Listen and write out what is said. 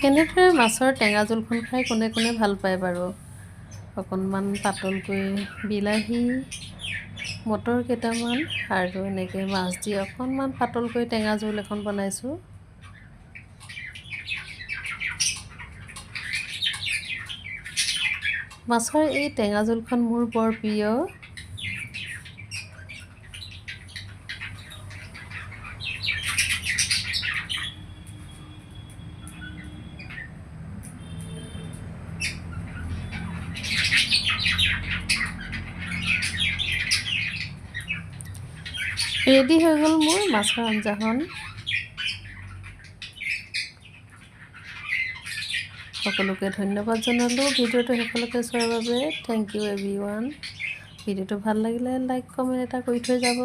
এনেদৰে মাছৰ টেঙা জোলখন খাই কোনে কোনে ভাল পায় বাৰু। অকণমান পাতলকৈ বিলাহী মটৰ কেইটামান আৰু এনেকৈ মাছ দি অকণমান পাতলকৈ টেঙা জোল এখন বনাইছোঁ। মাছৰ এই টেঙা জোলখন মোৰ বৰ প্ৰিয়। ৰেডি হৈ গ'ল মোৰ মাছৰ আঞ্জাখন। সকলোকে ধন্যবাদ জনালোঁ ভিডিঅ'টো শেষলৈকে চোৱাৰ বাবে। Thank you everyone. ভিডিঅ'টো ভাল লাগিলে লাইক কমেণ্ট এটা কৰি থৈ যাব।